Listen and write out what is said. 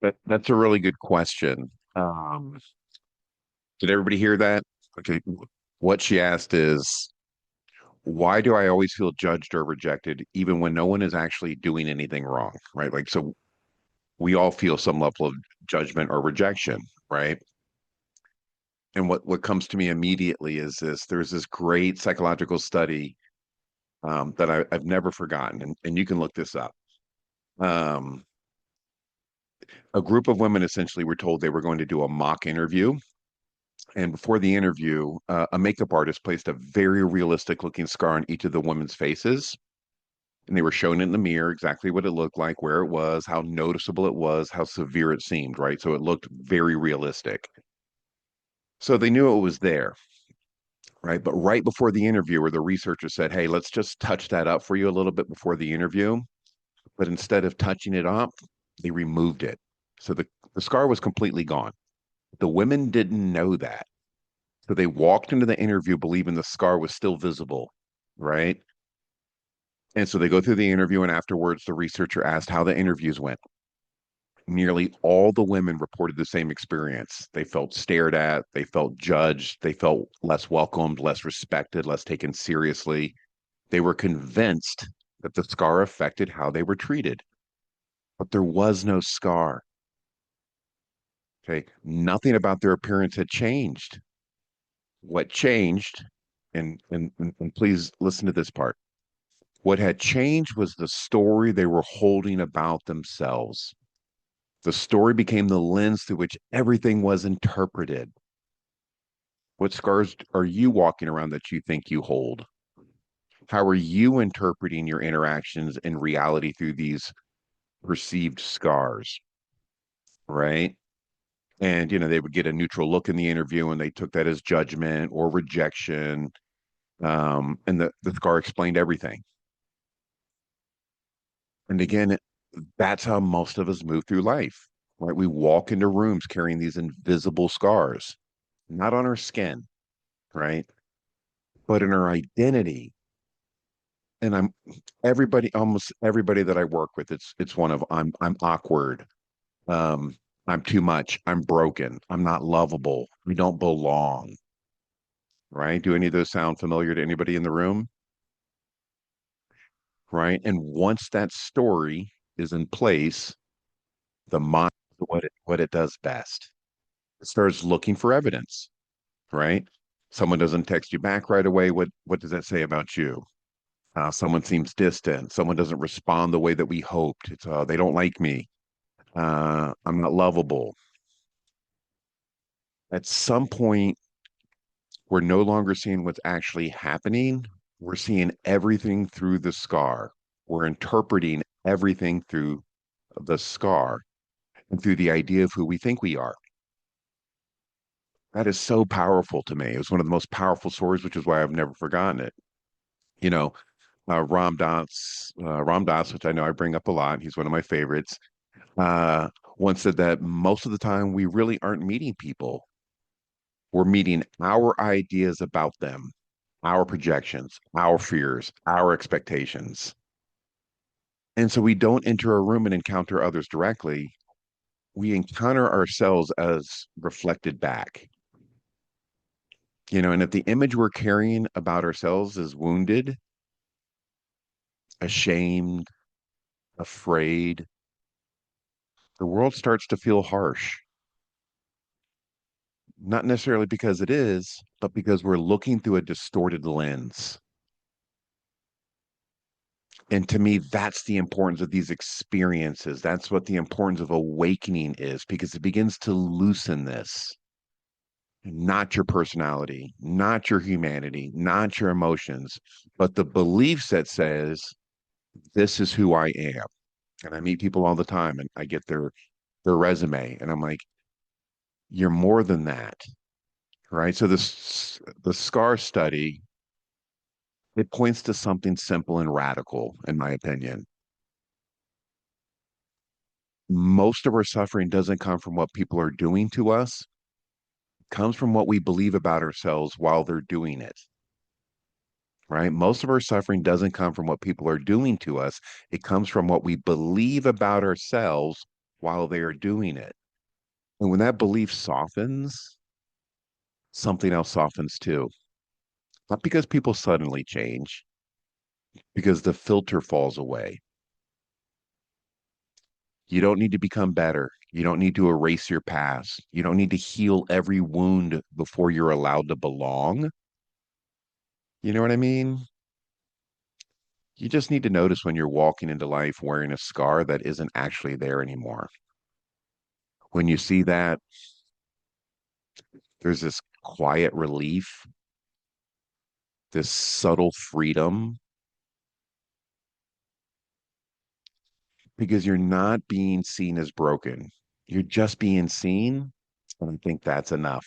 That's a really good question. Did everybody hear that? Okay. What she asked is, why do I always feel judged or rejected, even when no one is actually doing anything wrong, right? Like, so we all feel some level of judgment or rejection, right? And what comes to me immediately is this: there's this great psychological study that I've never forgotten, and you can look this up. Um, a group of women essentially were told they were going to do a mock interview. And before the interview, a makeup artist placed a very realistic looking scar on each of the women's faces. And they were shown in the mirror exactly what it looked like, where it was, how noticeable it was, how severe it seemed, right? So it looked very realistic. So they knew it was there, right? But right before the interview, where the researcher said, hey, let's just touch that up for you a little bit before the interview. But instead of touching it up, they removed it. So the scar was completely gone. The women didn't know that. So they walked into the interview believing the scar was still visible, right? And so they go through the interview, and afterwards, the researcher asked how the interviews went. Nearly all the women reported the same experience. They felt stared at, they felt judged, they felt less welcomed, less respected, less taken seriously. They were convinced that the scar affected how they were treated, but there was no scar. Okay. Nothing about their appearance had changed. What changed, and please listen to this part. What had changed was the story they were holding about themselves. The story became the lens through which everything was interpreted. What scars are you walking around that you think you hold? How are you interpreting your interactions in reality through these perceived scars? Right. And, they would get a neutral look in the interview and they took that as judgment or rejection. And the scar explained everything. And again, that's how most of us move through life, right? We walk into rooms carrying these invisible scars, not on our skin, right? But in our identity. And almost everybody that I work with, it's one of I'm awkward. Um, I'm too much. I'm broken. I'm not lovable. We don't belong, right? Do any of those sound familiar to anybody in the room? Right. And once that story is in place, the mind, what it does best. It starts looking for evidence, right? Someone doesn't text you back right away. What does that say about you? Someone seems distant. Someone doesn't respond the way that we hoped. It's they don't like me. I'm not lovable. At some point, we're no longer seeing what's actually happening. We're seeing everything through the scar. We're interpreting everything through the scar and through the idea of who we think we are. That is so powerful to me. It was one of the most powerful stories, which is why I've never forgotten it. You know, Ram Dass, which I know I bring up a lot. He's one of my favorites. Uh, Once said that most of the time we really aren't meeting people. We're meeting our ideas about them, our projections, our fears, our expectations. And so we don't enter a room and encounter others directly. We encounter ourselves as reflected back. And if the image we're carrying about ourselves is wounded, ashamed, afraid, the world starts to feel harsh. Not necessarily because it is, but because we're looking through a distorted lens. And to me, that's the importance of these experiences. That's what the importance of awakening is, because it begins to loosen this. Not your personality, not your humanity, not your emotions, but the beliefs that says, this is who I am. And I meet people all the time and I get their resume and I'm like, you're more than that, right? So the SCAR study, it points to something simple and radical, in my opinion. Most of our suffering doesn't come from what people are doing to us, it comes from what we believe about ourselves while they're doing it, right? Most of our suffering doesn't come from what people are doing to us. It comes from what we believe about ourselves while they are doing it. And when that belief softens, something else softens too. Not because people suddenly change, because the filter falls away. You don't need to become better. You don't need to erase your past. You don't need to heal every wound before you're allowed to belong. You know what I mean? You just need to notice when you're walking into life wearing a scar that isn't actually there anymore. When you see that, there's this quiet relief, this subtle freedom, because you're not being seen as broken. You're just being seen. And I think that's enough.